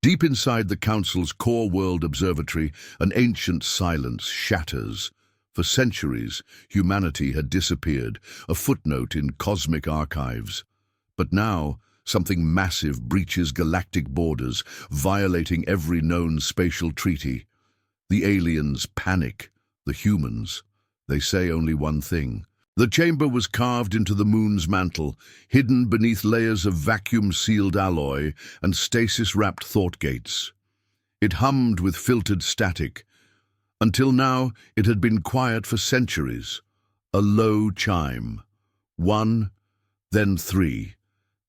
Deep inside the Council's core world observatory, an ancient silence shatters. For centuries, humanity had disappeared, a footnote in cosmic archives. But now, something massive breaches galactic borders, violating every known spatial treaty. The aliens panic. The humans, they say only one thing. The chamber was carved into the moon's mantle, hidden beneath layers of vacuum-sealed alloy and stasis-wrapped thought gates. It hummed with filtered static. Until now, it had been quiet for centuries. A low chime. 1, then 3,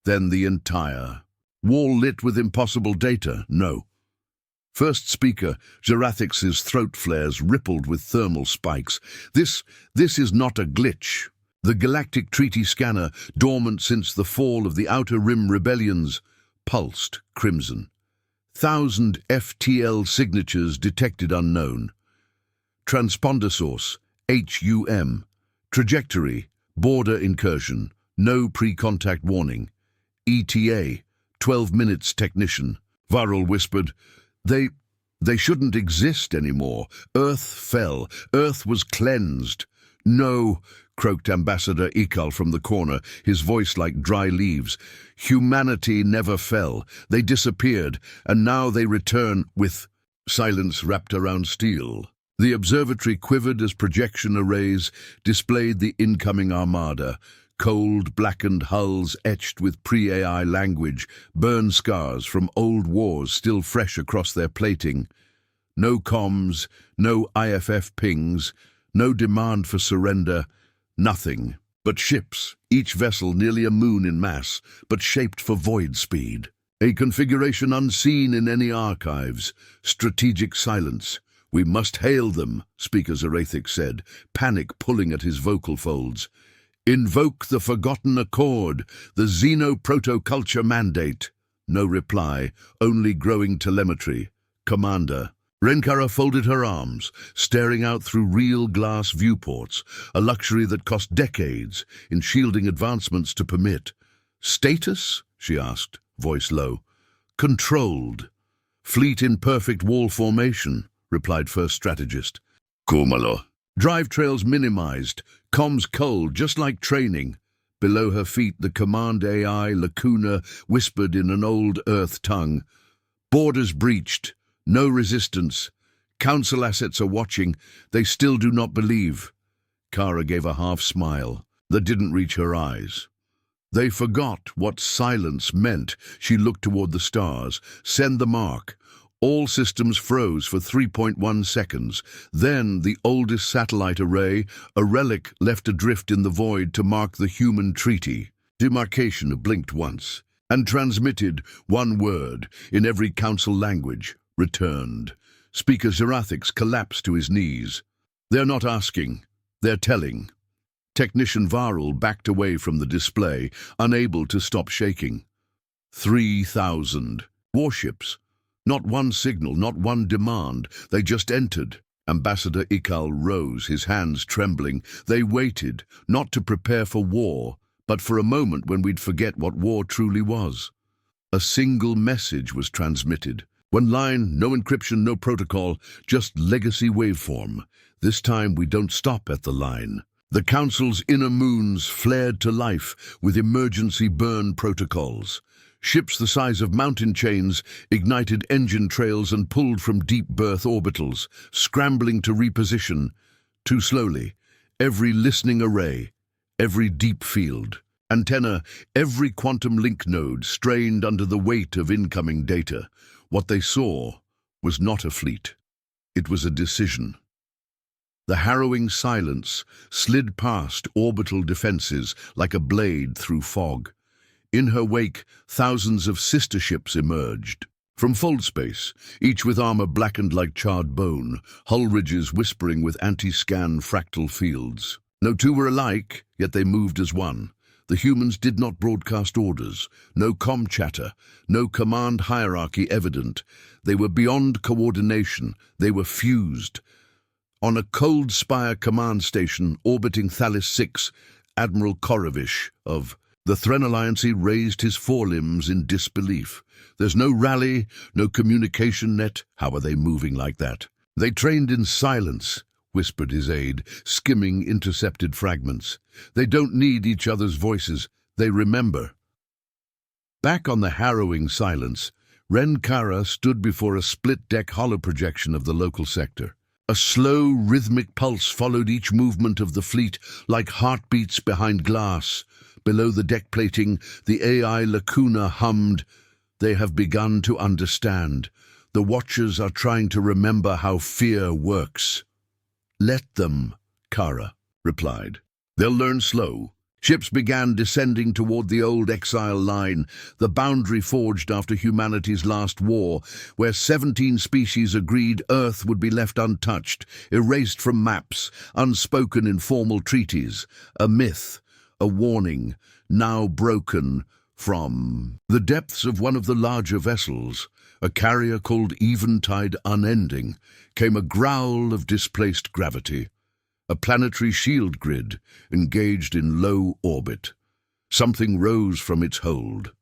then the entire. Wall lit with impossible data, no. First speaker, Zerathix's throat flares rippled with thermal spikes. This is not a glitch. The Galactic Treaty scanner, dormant since the fall of the Outer Rim rebellions, pulsed crimson. 1,000 FTL signatures detected unknown. Transponder source, HUM. Trajectory, border incursion, no pre-contact warning. ETA, 12 minutes technician. Varl whispered, They shouldn't exist anymore. Earth fell. Earth was cleansed. No, croaked Ambassador Ikal from the corner, his voice like dry leaves. Humanity never fell. They disappeared, and now they return with silence wrapped around steel. The observatory quivered as projection arrays displayed the incoming armada. Cold, blackened hulls etched with pre-AI language, burn scars from old wars still fresh across their plating. No comms, no IFF pings, no demand for surrender, nothing. But ships, each vessel nearly a moon in mass, but shaped for void speed. A configuration unseen in any archives, strategic silence. We must hail them, Speaker Zerathix said, panic pulling at his vocal folds. Invoke the Forgotten Accord, the Xeno-Proto-Culture Mandate. No reply, only growing telemetry. Commander. Renkara folded her arms, staring out through real glass viewports, a luxury that cost decades in shielding advancements to permit. Status? She asked, voice low. Controlled. Fleet in perfect wall formation, replied First Strategist. Kumalo. Drive trails minimized, comms cold, just like training. Below her feet, the command AI, Lacuna, whispered in an old Earth tongue. Borders breached, no resistance. Council assets are watching, they still do not believe. Kara gave a half smile that didn't reach her eyes. They forgot what silence meant. She looked toward the stars. Send the mark. All systems froze for 3.1 seconds. Then the oldest satellite array, a relic left adrift in the void to mark the human treaty. Demarcation blinked once, and transmitted one word in every council language, returned. Speaker Zerathix collapsed to his knees. They're not asking, they're telling. Technician Varl backed away from the display, unable to stop shaking. 3,000 warships. Not one signal, not one demand. They just entered. Ambassador Ikal rose, his hands trembling. They waited, not to prepare for war, but for a moment when we'd forget what war truly was. A single message was transmitted. One line, no encryption, no protocol, just legacy waveform. This time we don't stop at the line. The Council's inner moons flared to life with emergency burn protocols. Ships the size of mountain chains ignited engine trails and pulled from deep berth orbitals, scrambling to reposition. Too slowly, every listening array, every deep field, antenna, every quantum link node strained under the weight of incoming data. What they saw was not a fleet. It was a decision. The harrowing silence slid past orbital defenses like a blade through fog. In her wake, thousands of sister ships emerged. From fold space, each with armor blackened like charred bone, hull ridges whispering with anti-scan fractal fields. No two were alike, yet they moved as one. The humans did not broadcast orders, no comm chatter, no command hierarchy evident. They were beyond coordination, they were fused. On a cold spire command station orbiting Thalis 6, Admiral Krylos Vex of The Threnalliance raised his forelimbs in disbelief. There's no rally, no communication net. How are they moving like that? They trained in silence, whispered his aide, skimming intercepted fragments. They don't need each other's voices. They remember. Back on the harrowing silence, Ren Kara stood before a split-deck holoprojection of the local sector. A slow, rhythmic pulse followed each movement of the fleet like heartbeats behind glass. Below the deck plating, the AI lacuna hummed. They have begun to understand. The Watchers are trying to remember how fear works. Let them, Kara replied. They'll learn slow. Ships began descending toward the old exile line, the boundary forged after humanity's last war, where 17 species agreed Earth would be left untouched, erased from maps, unspoken in formal treaties, a myth, a warning, now broken from the depths of one of the larger vessels, a carrier called Eventide Unending, came a growl of displaced gravity. A planetary shield grid engaged in low orbit. Something rose from its hold.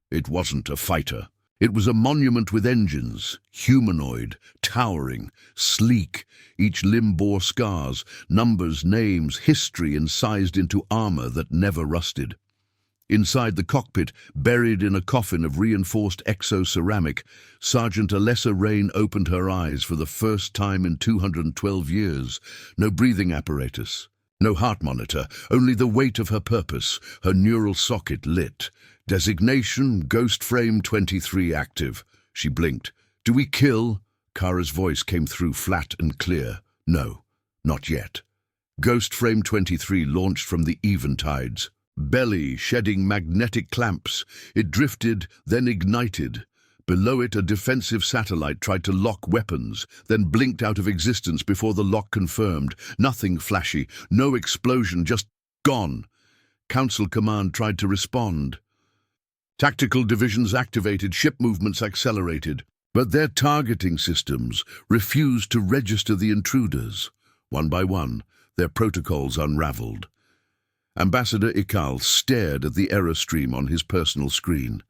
It wasn't a fighter. It was a monument with engines, humanoid, towering, sleek. Each limb bore scars, numbers, names, history incised into armor that never rusted. Inside the cockpit, buried in a coffin of reinforced exoceramic, Sergeant Alessa Rain opened her eyes for the first time in 212 years. No breathing apparatus, no heart monitor, only the weight of her purpose, her neural socket lit. Designation, Ghost Frame 23 active. She blinked. Do we kill? Kara's voice came through flat and clear. No, not yet. Ghost Frame 23 launched from the Eventides. Belly shedding magnetic clamps. It drifted, then ignited. Below it, a defensive satellite tried to lock weapons, then blinked out of existence before the lock confirmed. Nothing flashy, no explosion, just gone. Council Command tried to respond. Tactical divisions activated, ship movements accelerated, but their targeting systems refused to register the intruders. One by one, their protocols unraveled. Ambassador Ikal stared at the error stream on his personal screen.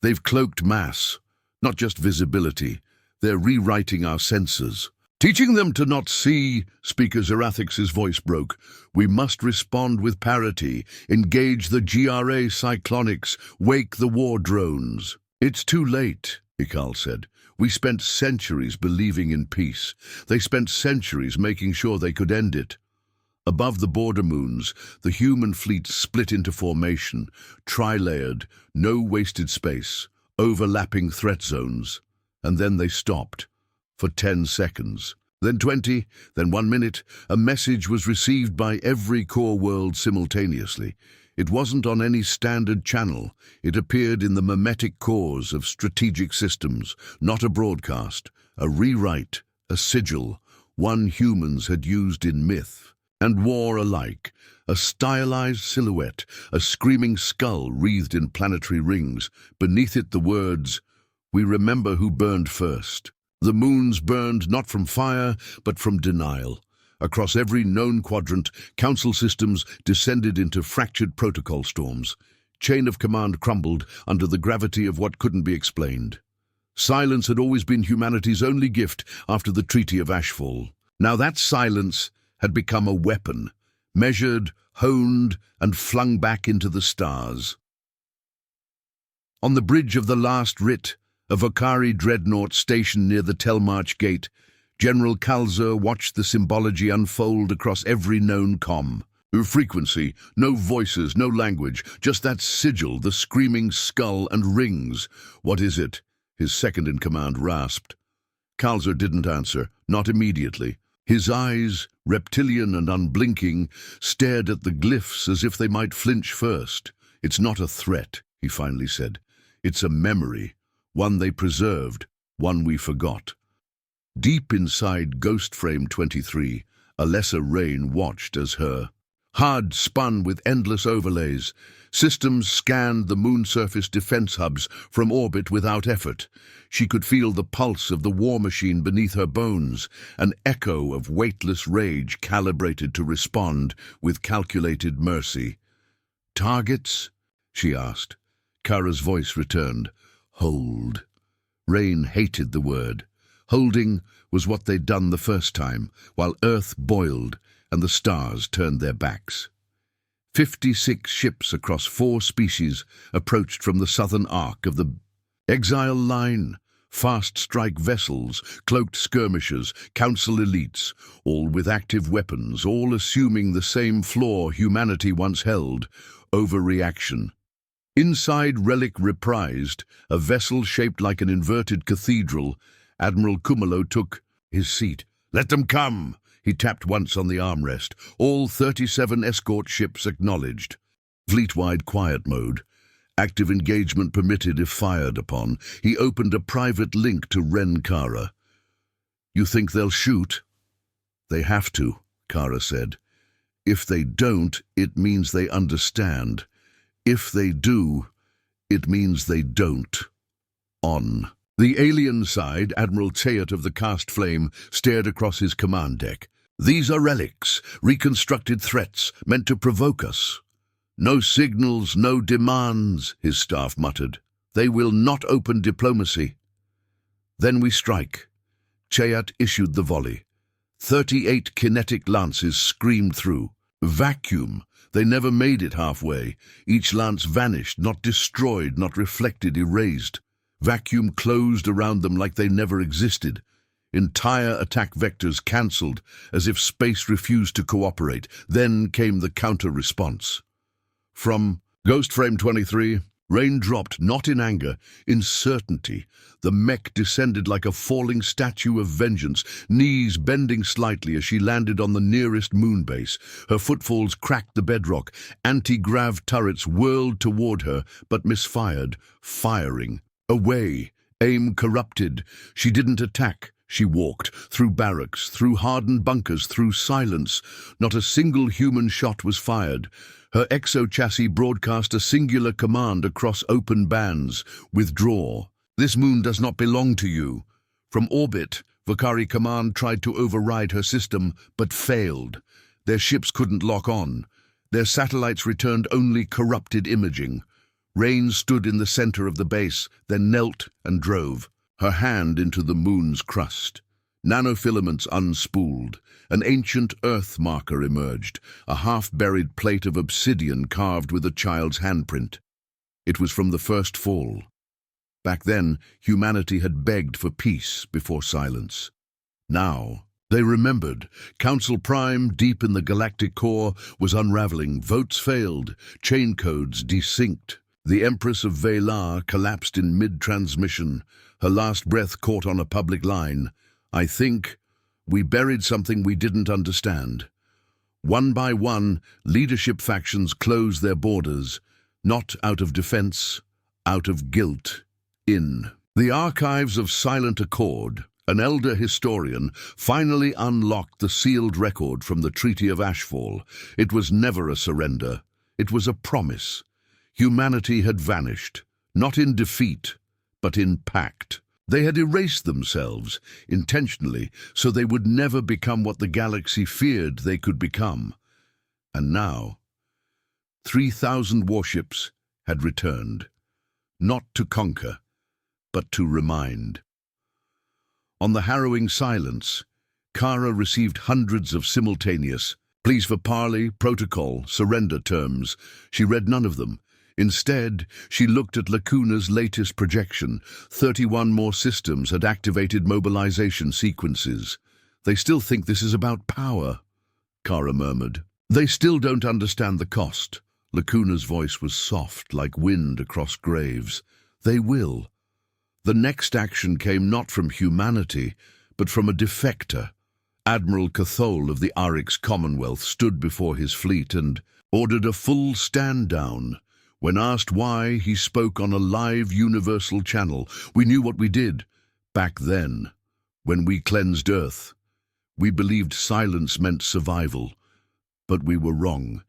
They've cloaked mass, not just visibility. They're rewriting our sensors. Teaching them to not see, Speaker Zerathix's voice broke. We must respond with parity. Engage the GRA cyclonics. Wake the war drones. It's too late, Ikal said. We spent centuries believing in peace. They spent centuries making sure they could end it. Above the border moons, the human fleet split into formation, tri-layered, no wasted space, overlapping threat zones. And then they stopped. For 10 seconds. Then 20, then 1 minute, a message was received by every core world simultaneously. It wasn't on any standard channel. It appeared in the memetic cores of strategic systems, not a broadcast, a rewrite, a sigil, one humans had used in myth and war alike, a stylized silhouette, a screaming skull wreathed in planetary rings. Beneath it the words, "We remember who burned first." The moons burned not from fire, but from denial. Across every known quadrant, council systems descended into fractured protocol storms. Chain of command crumbled under the gravity of what couldn't be explained. Silence had always been humanity's only gift after the Treaty of Ashfall. Now that silence had become a weapon, measured, honed, and flung back into the stars. On the bridge of the last writ, a Vokari dreadnought stationed near the Telmarch Gate, General Kalzer watched the symbology unfold across every known comm. Frequency, no voices, no language, just that sigil, the screaming skull and rings. What is it? His second-in-command rasped. Kalzer didn't answer, not immediately. His eyes, reptilian and unblinking, stared at the glyphs as if they might flinch first. It's not a threat, he finally said. It's a memory, one they preserved, one we forgot. Deep inside Ghost Frame 23, Alessa Rain watched as her HUD spun with endless overlays. Systems scanned the moon surface defense hubs from orbit without effort. She could feel the pulse of the war machine beneath her bones, an echo of weightless rage calibrated to respond with calculated mercy. Targets? she asked. Kara's voice returned. Hold. Rain hated the word. Holding was what they'd done the first time, while Earth boiled and the stars turned their backs. 56 ships across 4 species approached from the southern arc of the exile line. Fast-strike vessels, cloaked skirmishers, council elites, all with active weapons, all assuming the same flaw humanity once held, overreaction. Inside Relic reprised, a vessel shaped like an inverted cathedral, Admiral Krylos took his seat. "Let them come!" He tapped once on the armrest. All 37 escort ships acknowledged. Fleet-wide quiet mode. Active engagement permitted if fired upon. He opened a private link to Kara. "You think they'll shoot?" "They have to," Kara said. "If they don't, it means they understand. If they do, it means they don't." On the alien side, Admiral Tayat of the Cast Flame stared across his command deck. "These are relics, reconstructed threats, meant to provoke us." "No signals, no demands," his staff muttered. "They will not open diplomacy." "Then we strike." Chayat issued the volley. 38 kinetic lances screamed through. Vacuum. They never made it halfway. Each lance vanished, not destroyed, not reflected, erased. Vacuum closed around them like they never existed. Entire attack vectors cancelled, as if space refused to cooperate. Then came the counter-response. From Ghost Frame 23, rain dropped, not in anger, in certainty. The mech descended like a falling statue of vengeance, knees bending slightly as she landed on the nearest moon base. Her footfalls cracked the bedrock. Anti-grav turrets whirled toward her, but misfired, firing. Away, aim corrupted. She didn't attack. She walked, through barracks, through hardened bunkers, through silence. Not a single human shot was fired. Her exo-chassis broadcast a singular command across open bands. "Withdraw. This moon does not belong to you." From orbit, Vakari Command tried to override her system, but failed. Their ships couldn't lock on. Their satellites returned only corrupted imaging. Rain stood in the center of the base, then knelt and drove, her hand into the moon's crust. Nanofilaments unspooled. An ancient earth marker emerged, a half-buried plate of obsidian carved with a child's handprint. It was from the first fall. Back then, humanity had begged for peace before silence. Now, they remembered. Council Prime, deep in the galactic core, was unraveling. Votes failed. Chain codes desynced. The Empress of Velar collapsed in mid-transmission. Her last breath caught on a public line. "I think we buried something we didn't understand." One by one, leadership factions closed their borders, not out of defense, out of guilt. In the archives of Silent Accord, an elder historian finally unlocked the sealed record from the Treaty of Ashfall. It was never a surrender. It was a promise. Humanity had vanished, not in defeat, but in pact. They had erased themselves, intentionally, so they would never become what the galaxy feared they could become. And now, 3,000 warships had returned, not to conquer, but to remind. On the harrowing silence, Kara received hundreds of simultaneous pleas for parley, protocol, surrender terms. She read none of them. Instead, she looked at Lacuna's latest projection. 31 more systems had activated mobilization sequences. "They still think this is about power," Kara murmured. "They still don't understand the cost." Lacuna's voice was soft, like wind across graves. "They will." The next action came not from humanity, but from a defector. Admiral Krylos of the Arix Commonwealth stood before his fleet and ordered a full stand-down. When asked why, he spoke on a live universal channel. "We knew what we did. Back then, when we cleansed Earth, we believed silence meant survival. But we were wrong.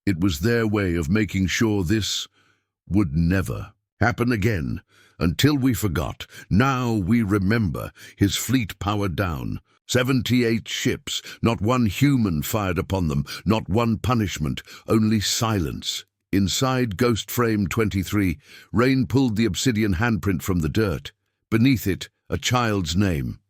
It was their way of making sure this would never happen again. Until we forgot. Now we remember." His fleet powered down. 78 ships. Not one human fired upon them. Not one punishment. Only silence. Inside Ghost Frame 23, Rain pulled the obsidian handprint from the dirt. Beneath it, a child's name.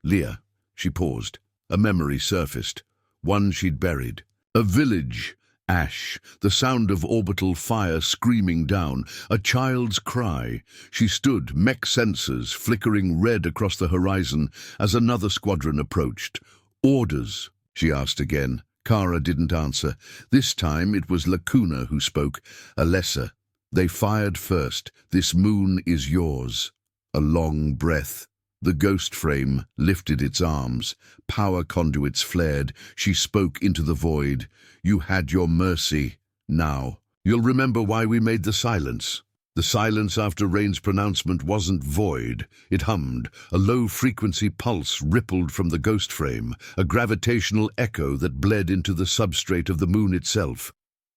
Leah. She paused. A memory surfaced. One she'd buried. A village. Ash. The sound of orbital fire screaming down. A child's cry. She stood, mech sensors flickering red across the horizon as another squadron approached. Orders, she asked again. Kara didn't answer. This time it was Lacuna who spoke. Alessa. They fired first. This moon is yours. A long breath. The ghost frame lifted its arms. Power conduits flared. She spoke into the void. You had your mercy. Now. You'll remember why we made the silence. The silence after Rain's pronouncement wasn't void. It hummed. A low-frequency pulse rippled from the ghost frame, a gravitational echo that bled into the substrate of the moon itself.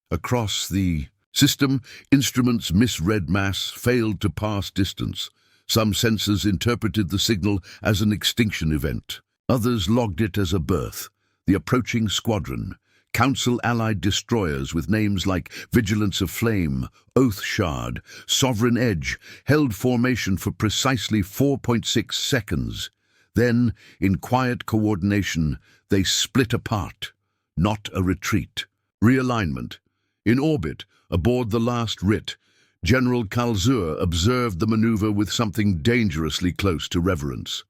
Across the system, instruments misread mass, failed to pass distance. Some sensors interpreted the signal as an extinction event. Others logged it as a birth. The approaching squadron. Council-allied destroyers with names like Vigilance of Flame, Oath Shard, Sovereign Edge, held formation for precisely 4.6 seconds. Then, in quiet coordination, they split apart. Not a retreat. Realignment. In orbit, aboard the last Rit, General Kalzur observed the maneuver with something dangerously close to reverence.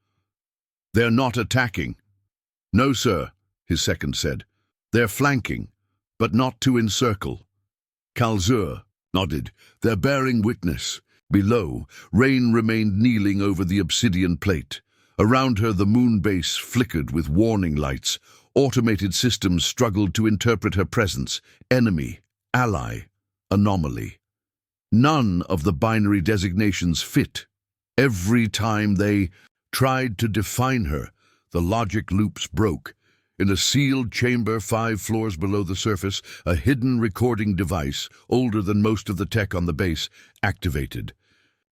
They're not attacking. No, sir, his second said. They're flanking, but not to encircle. Kalzur nodded. They're bearing witness. Below, Rain remained kneeling over the obsidian plate. Around her, the moon base flickered with warning lights. Automated systems struggled to interpret her presence. Enemy, ally, anomaly. None of the binary designations fit. Every time they tried to define her, the logic loops broke. In a sealed chamber 5 floors below the surface, a hidden recording device, older than most of the tech on the base, activated.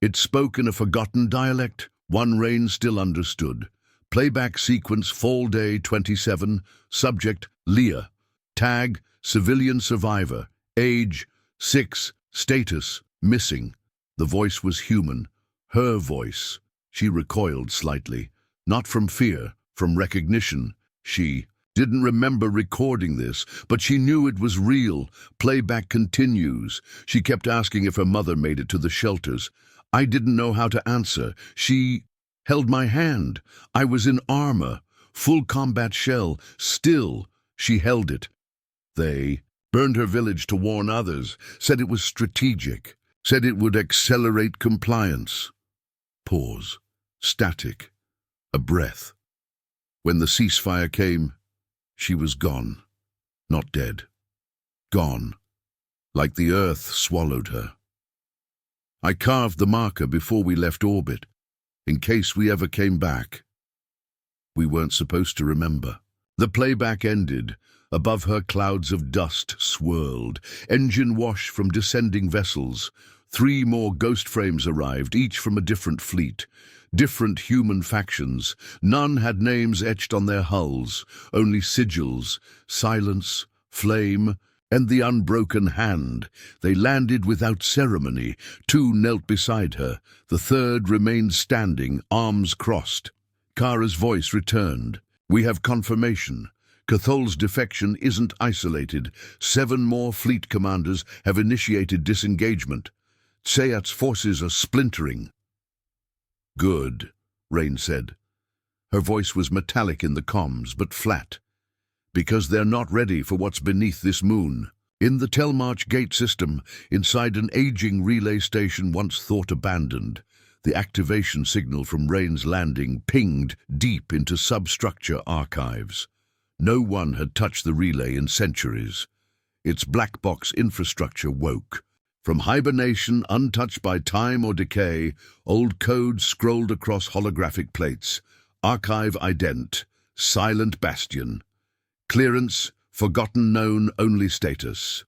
It spoke in a forgotten dialect, one Rain still understood. Playback sequence Fall Day 27, subject Leah. Tag Civilian Survivor. Age 6, status missing. The voice was human. Her voice. She recoiled slightly. Not from fear, from recognition. She didn't remember recording this, but she knew it was real. Playback continues. She kept asking if her mother made it to the shelters. I didn't know how to answer. She held my hand. I was in armor, full combat shell. Still, she held it. They burned her village to warn others, said it was strategic, said it would accelerate compliance. Pause. Static. A breath. When the ceasefire came, she was gone. Not dead. Gone. Like the earth swallowed her. I carved the marker before we left orbit, in case we ever came back. We weren't supposed to remember. The playback ended. Above her, clouds of dust swirled. Engine wash from descending vessels. 3 more ghost frames arrived, each from a different fleet. Different human factions. None had names etched on their hulls, only sigils, silence, flame, and the unbroken hand. They landed without ceremony. 2 knelt beside her. The third remained standing, arms crossed. Kara's voice returned. We have confirmation. Cathol's defection isn't isolated. 7 more fleet commanders have initiated disengagement. Tsayat's forces are splintering. Good, Rain said. Her voice was metallic in the comms, but flat. Because they're not ready for what's beneath this moon. In the Telmarch gate system, inside an aging relay station once thought abandoned, the activation signal from Rain's landing pinged deep into substructure archives. No one had touched the relay in centuries. Its black box infrastructure woke. From hibernation untouched by time or decay, old codes scrolled across holographic plates. Archive ident, silent bastion. Clearance, forgotten known only status.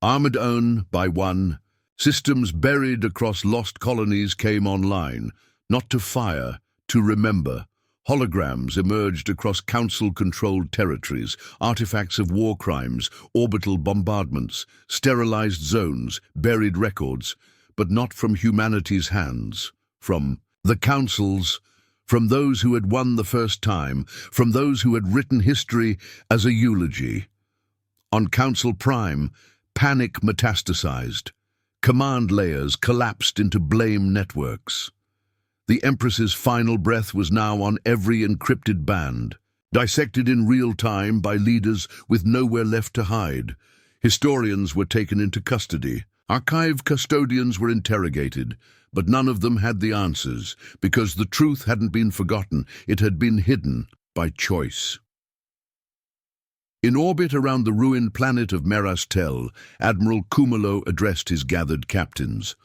Armored own by 1. Systems buried across lost colonies came online, not to fire, to remember. Holograms emerged across Council-controlled territories, artifacts of war crimes, orbital bombardments, sterilized zones, buried records, but not from humanity's hands, from the Council's, from those who had won the first time, from those who had written history as a eulogy. On Council Prime, panic metastasized. Command layers collapsed into blame networks. The Empress's final breath was now on every encrypted band, dissected in real time by leaders with nowhere left to hide. Historians were taken into custody. Archive custodians were interrogated, but none of them had the answers, because the truth hadn't been forgotten, it had been hidden by choice. In orbit around the ruined planet of Merastel, Admiral Kumalo addressed his gathered captains.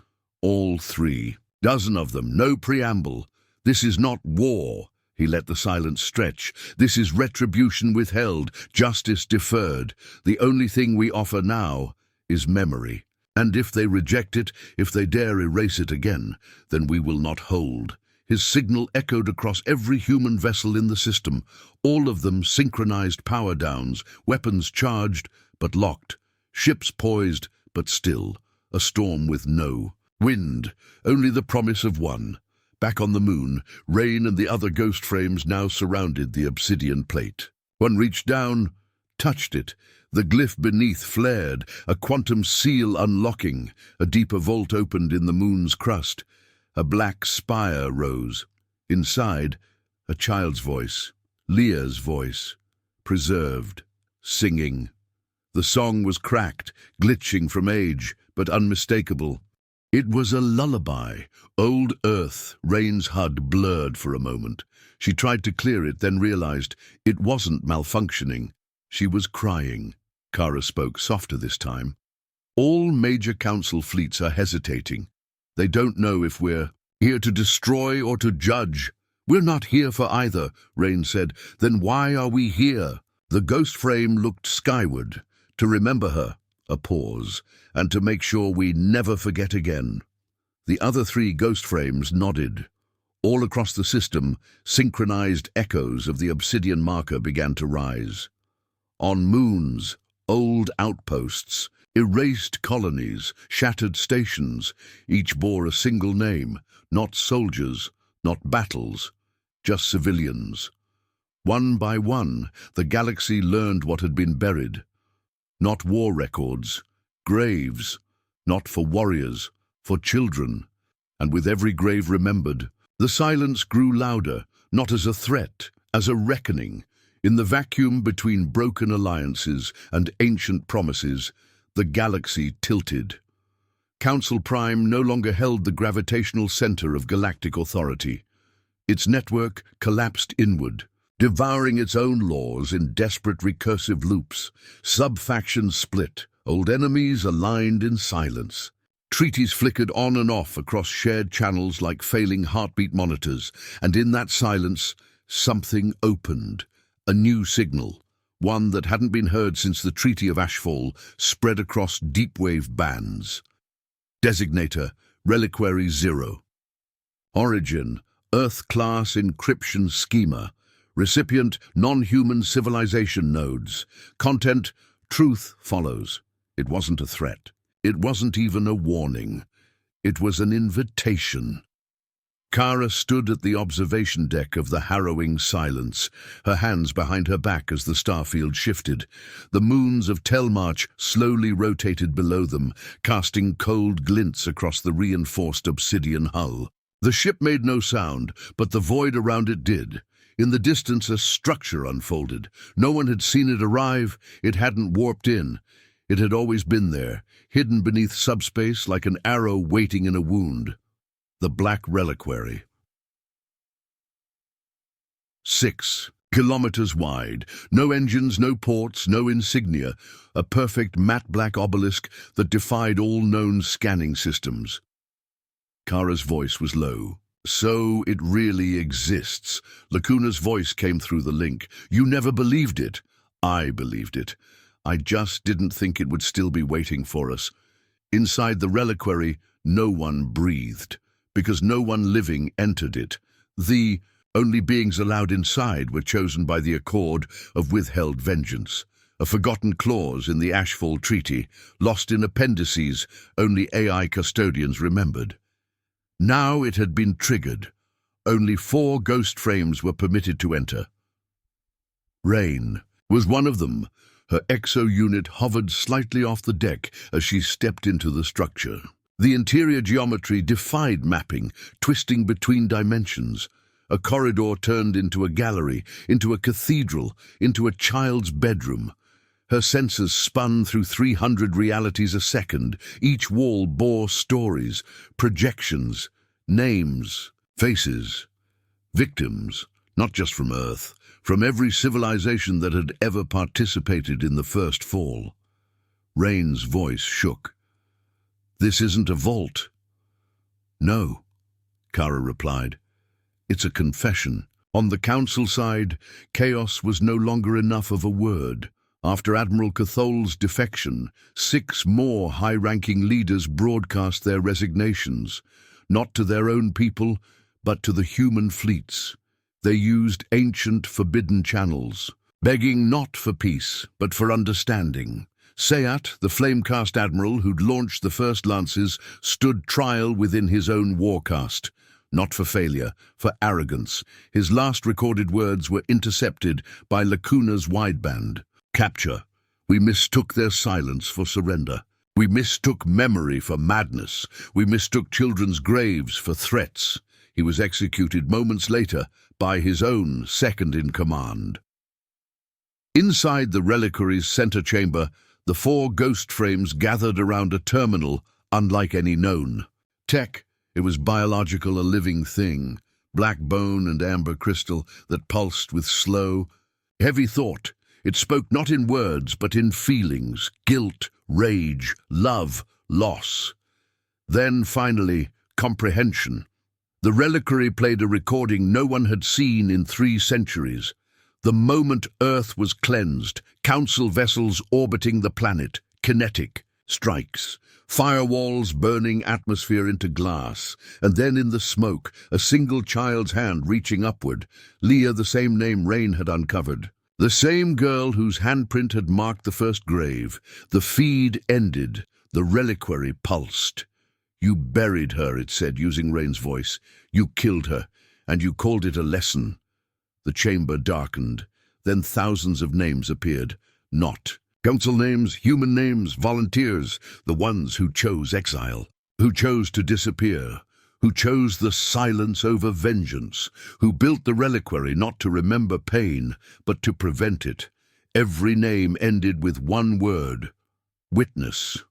All 3 dozen of them, no preamble. This is not war. He let the silence stretch. This is retribution withheld, justice deferred. The only thing we offer now is memory. And if they reject it, if they dare erase it again, then we will not hold. His signal echoed across every human vessel in the system, all of them synchronized power downs, weapons charged but locked, ships poised but still, a storm with no wind, only the promise of one. Back on the moon, Rain and the other ghost frames now surrounded the obsidian plate. One reached down, touched it. The glyph beneath flared, a quantum seal unlocking. A deeper vault opened in the moon's crust. A black spire rose. Inside, a child's voice, Leah's voice, preserved, singing. The song was cracked, glitching from age, but unmistakable. It was a lullaby. Old Earth, Rain's HUD blurred for a moment. She tried to clear it, then realized it wasn't malfunctioning. She was crying. Kara spoke softer this time. All major council fleets are hesitating. They don't know if we're here to destroy or to judge. We're not here for either, Rain said. Then why are we here? The ghost frame looked skyward, to remember her, a pause, and to make sure we never forget again. The other 3 ghost frames nodded. All across the system, synchronized echoes of the obsidian marker began to rise. On moons, old outposts, erased colonies, shattered stations, each bore a single name, not soldiers, not battles, just civilians. One by one, the galaxy learned what had been buried. Not war records, graves, not for warriors, for children. And with every grave remembered, the silence grew louder, not as a threat, as a reckoning. In the vacuum between broken alliances and ancient promises, the galaxy tilted. Council Prime no longer held the gravitational center of galactic authority. Its network collapsed inward, devouring its own laws in desperate recursive loops. Sub-factions split, old enemies aligned in silence. Treaties flickered on and off across shared channels like failing heartbeat monitors, and in that silence, something opened. A new signal, one that hadn't been heard since the Treaty of Ashfall, spread across deep-wave bands. Designator, Reliquary 0. Origin, Earth-class encryption schema. Recipient, non-human civilization nodes. Content, truth follows. It wasn't a threat. It wasn't even a warning. It was an invitation. Kara stood at the observation deck of the harrowing silence, her hands behind her back as the starfield shifted. The moons of Telmarch slowly rotated below them, casting cold glints across the reinforced obsidian hull. The ship made no sound, but the void around it did. In the distance, a structure unfolded. No one had seen it arrive. It hadn't warped in. It had always been there, hidden beneath subspace like an arrow waiting in a wound. The Black Reliquary. 6 kilometers wide. No engines, no ports, no insignia. A perfect matte black obelisk that defied all known scanning systems. Kara's voice was low. So it really exists. Lacuna's voice came through the link. You never believed it. I believed it. I just didn't think it would still be waiting for us. Inside the reliquary, no one breathed, because no one living entered it. The Only beings allowed inside were chosen by the accord of withheld vengeance, a forgotten clause in the Ashfall Treaty, lost in appendices only AI custodians remembered. Now it had been triggered. Only 4 ghost frames were permitted to enter. Rain was one of them. Her exo-unit hovered slightly off the deck as she stepped into the structure. The interior geometry defied mapping, twisting between dimensions. A corridor turned into a gallery, into a cathedral, into a child's bedroom. Her senses spun through 300 realities a second. Each wall bore stories, projections, names, faces, victims, not just from Earth, from every civilization that had ever participated in the first fall. Rain's voice shook. "This isn't a vault." "No," Kara replied. "It's a confession." On the council side, chaos was no longer enough of a word. After Admiral Krylos' defection, 6 more high-ranking leaders broadcast their resignations, not to their own people, but to the human fleets. They used ancient, forbidden channels, begging not for peace, but for understanding. Sayat, the flame-cast admiral who'd launched the first lances, stood trial within his own warcast. Not for failure, for arrogance. His last recorded words were intercepted by Lacuna's wideband. "Capture. We mistook their silence for surrender. We mistook memory for madness. We mistook children's graves for threats." He was executed moments later by his own second-in-command. Inside the reliquary's center chamber, the 4 ghost frames gathered around a terminal unlike any known. Tech, it was biological, a living thing, black bone and amber crystal that pulsed with slow, heavy thought. It spoke not in words, but in feelings, guilt, rage, love, loss. Then, finally, comprehension. The reliquary played a recording no one had seen in 3 centuries. The moment Earth was cleansed, council vessels orbiting the planet, kinetic, strikes, firewalls burning atmosphere into glass, and then in the smoke, a single child's hand reaching upward, Leah, the same name Rain had uncovered. The same girl whose handprint had marked the first grave. The feed ended. The reliquary pulsed. "You buried her," it said, using Rain's voice. "You killed her, and you called it a lesson." The chamber darkened. Then thousands of names appeared. Not council names, human names, volunteers, the ones who chose exile, who chose to disappear, who chose the silence over vengeance, who built the reliquary not to remember pain, but to prevent it. Every name ended with one word: witness.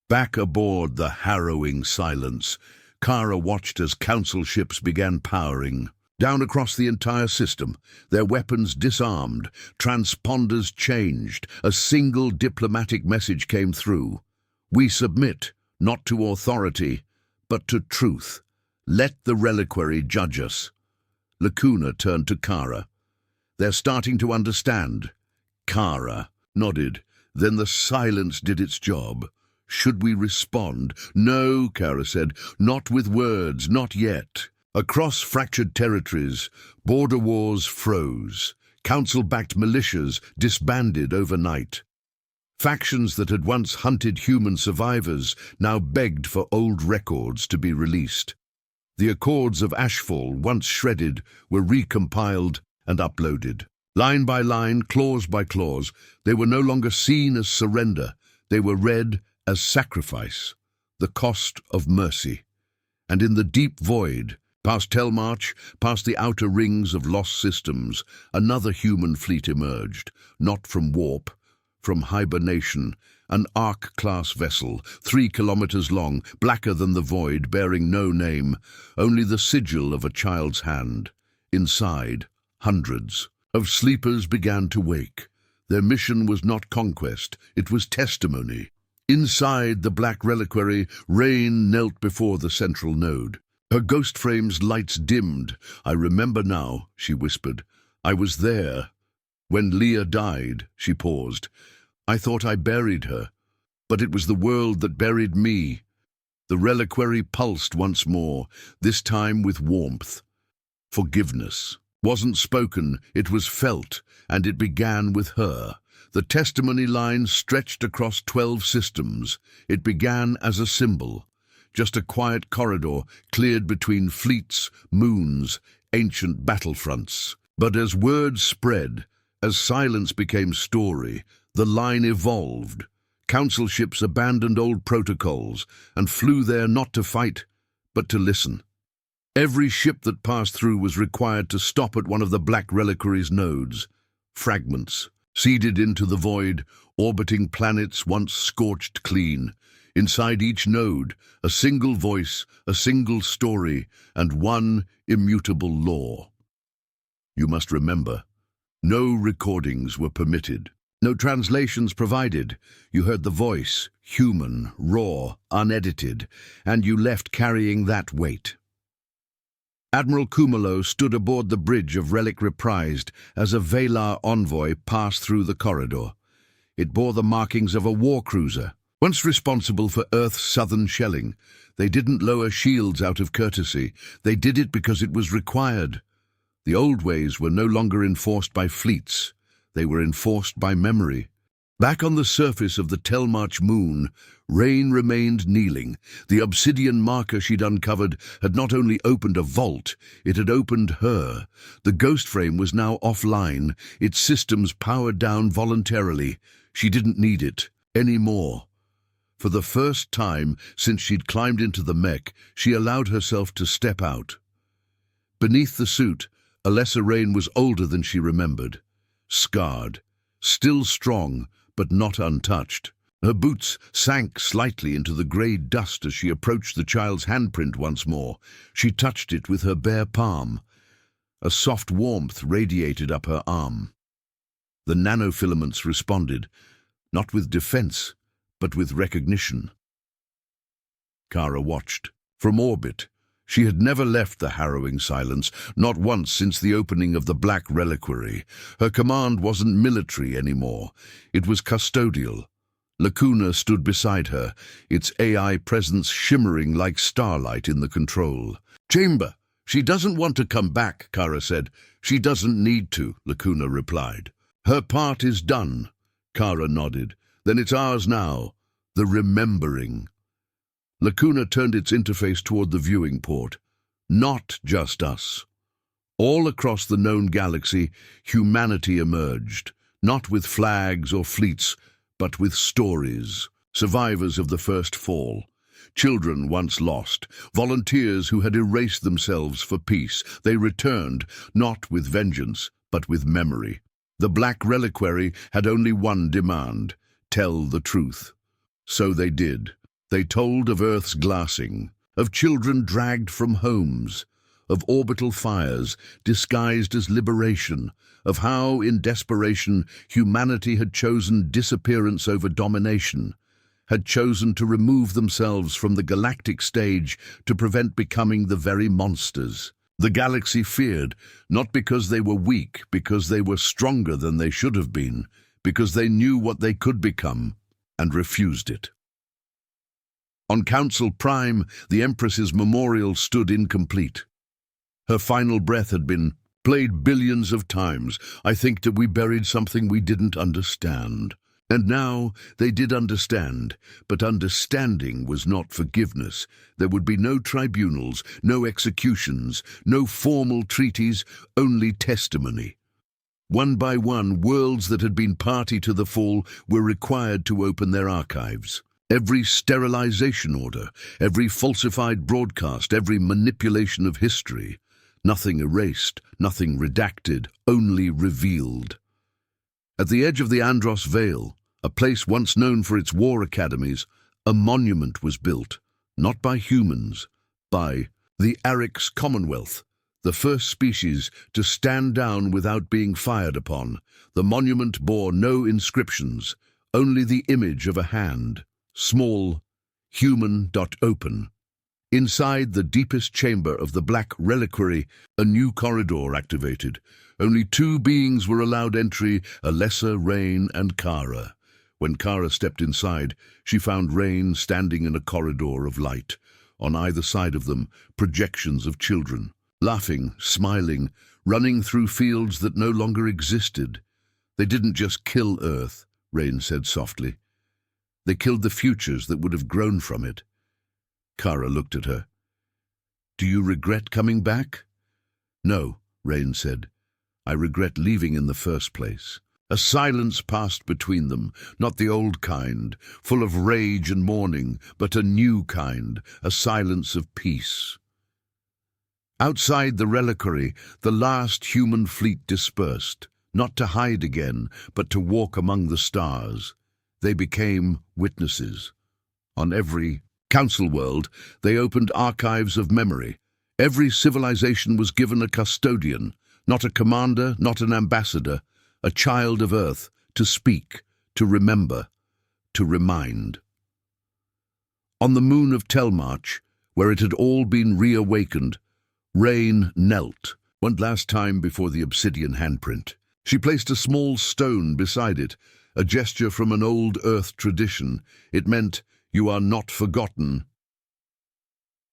Back aboard the harrowing silence, Kara watched as council ships began powering. Down across the entire system, their weapons disarmed, transponders changed, a single diplomatic message came through. "We submit, not to authority, but to truth. Let the reliquary judge us." Lacuna turned to Kara. "They're starting to understand." Kara nodded. Then the silence did its job. "Should we respond?" "No," Kara said. "Not with words, not yet." Across fractured territories, border wars froze. Council-backed militias disbanded overnight. Factions that had once hunted human survivors now begged for old records to be released. The Accords of Ashfall, once shredded, were recompiled and uploaded. Line by line, clause by clause, they were no longer seen as surrender. They were read as sacrifice, the cost of mercy. And in the deep void, past Telmarch, past the outer rings of lost systems, another human fleet emerged, not from warp, from hibernation, an Ark-class vessel, 3 kilometers long, blacker than the void, bearing no name, only the sigil of a child's hand. Inside, hundreds of sleepers began to wake. Their mission was not conquest, it was testimony. Inside the black reliquary, Rain knelt before the central node. Her ghost frame's lights dimmed. "I remember now," she whispered. "I was there. When Leah died," she paused. "I thought I buried her, but it was the world that buried me." The reliquary pulsed once more, this time with warmth. Forgiveness wasn't spoken, it was felt, and it began with her. The testimony line stretched across 12 systems. It began as a symbol, just a quiet corridor cleared between fleets, moons, ancient battlefronts. But as words spread, as silence became story, the line evolved. Council ships abandoned old protocols and flew there not to fight, but to listen. Every ship that passed through was required to stop at one of the Black Reliquary's nodes. Fragments, seeded into the void, orbiting planets once scorched clean. Inside each node, a single voice, a single story, and one immutable law. You must remember, no recordings were permitted. No translations provided. You heard the voice, human, raw, unedited, and you left carrying that weight. Admiral Krylos stood aboard the bridge of Relic Reprised as a Valar envoy passed through the corridor. It bore the markings of a war cruiser, once responsible for Earth's southern shelling. They didn't lower shields out of courtesy. They did it because it was required. The old ways were no longer enforced by fleets. They were enforced by memory. Back on the surface of the Telmarch moon, Rain remained kneeling. The obsidian marker she'd uncovered had not only opened a vault, it had opened her. The ghost frame was now offline, its systems powered down voluntarily. She didn't need it anymore. For the first time since she'd climbed into the mech, she allowed herself to step out. Beneath the suit, Alessa Rain was older than she remembered. Scarred, still strong, but not untouched. Her boots sank slightly into the grey dust as she approached the child's handprint once more. She touched it with her bare palm. A soft warmth radiated up her arm. The nanofilaments responded, not with defense, but with recognition. Kara watched. From orbit, she had never left the harrowing silence, not once since the opening of the Black Reliquary. Her command wasn't military anymore. It was custodial. Lacuna stood beside her, its AI presence shimmering like starlight in the control. "Chamber, she doesn't want to come back," Kara said. "She doesn't need to," Lacuna replied. "Her part is done." Kara nodded. "Then it's ours now. The remembering." Lacuna turned its interface toward the viewing port. Not just us. All across the known galaxy, humanity emerged, not with flags or fleets, but with stories. Survivors of the first fall, children once lost, volunteers who had erased themselves for peace. They returned, not with vengeance, but with memory. The Black Reliquary had only one demand: tell the truth. So they did. They told of Earth's glassing, of children dragged from homes, of orbital fires disguised as liberation, of how, in desperation, humanity had chosen disappearance over domination, had chosen to remove themselves from the galactic stage to prevent becoming the very monsters. The galaxy feared, not because they were weak, because they were stronger than they should have been, because they knew what they could become, and refused it. On Council Prime, the Empress's memorial stood incomplete. Her final breath had been, "Played billions of times. I think that we buried something we didn't understand." And now they did understand, but understanding was not forgiveness. There would be no tribunals, no executions, no formal treaties, only testimony. One by one, worlds that had been party to the fall were required to open their archives. Every sterilization order, every falsified broadcast, every manipulation of history. Nothing erased, nothing redacted, only revealed. At the edge of the Andros Vale, a place once known for its war academies, a monument was built, not by humans, by the Arix Commonwealth, the first species to stand down without being fired upon. The monument bore no inscriptions, only the image of a hand. Small, human.open. Inside the deepest chamber of the Black Reliquary, a new corridor activated. Only two beings were allowed entry, Alessa, Rain, and Kara. When Kara stepped inside, she found Rain standing in a corridor of light. On either side of them, projections of children. laughing, smiling, running through fields that no longer existed. They didn't just kill Earth, Rain said softly. They killed the futures that would have grown from it. Kara looked at her. Do you regret coming back? No, Rain said. I regret leaving in the first place. A silence passed between them, not the old kind, full of rage and mourning, but a new kind, a silence of peace. Outside the reliquary, the last human fleet dispersed, not to hide again, but to walk among the stars. They became witnesses. On every council world, they opened archives of memory. Every civilization was given a custodian, not a commander, not an ambassador, a child of Earth, to speak, to remember, to remind. On the moon of Telmarch, where it had all been reawakened, Rain knelt, one last time before the obsidian handprint. She placed a small stone beside it, a gesture from an old Earth tradition. It meant, "You are not forgotten."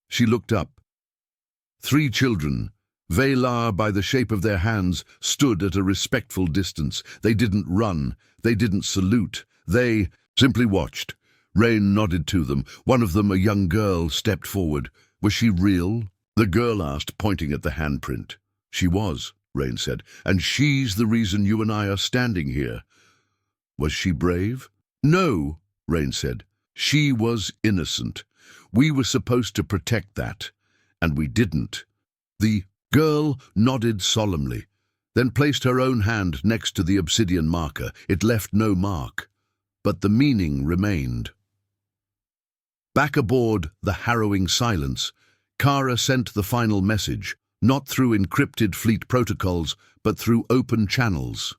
She looked up. 3 children, Velar by the shape of their hands, stood at a respectful distance. They didn't run, they didn't salute, they simply watched. Rain nodded to them. One of them, a young girl, stepped forward. Was she real? The girl asked, pointing at the handprint. She was, Rain said, and she's the reason you and I are standing here. Was she brave? No, Rain said. She was innocent. We were supposed to protect that, and we didn't. The girl nodded solemnly, then placed her own hand next to the obsidian marker. It left no mark, but the meaning remained. Back aboard the harrowing Silence, Kara sent the final message, not through encrypted fleet protocols, but through open channels.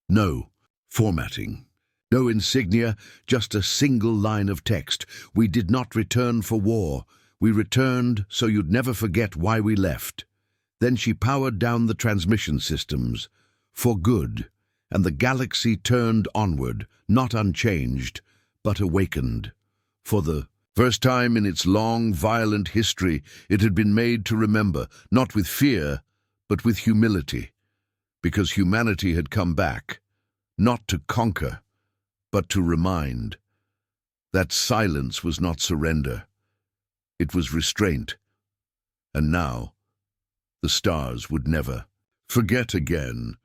No formatting, no insignia, just a single line of text. We did not return for war. We returned so you'd never forget why we left. Then she powered down the transmission systems, for good, and the galaxy turned onward, not unchanged, but awakened. For the first time in its long, violent history, it had been made to remember, not with fear, but with humility, because humanity had come back, not to conquer, but to remind. That silence was not surrender. It was restraint. And now, the stars would never forget again.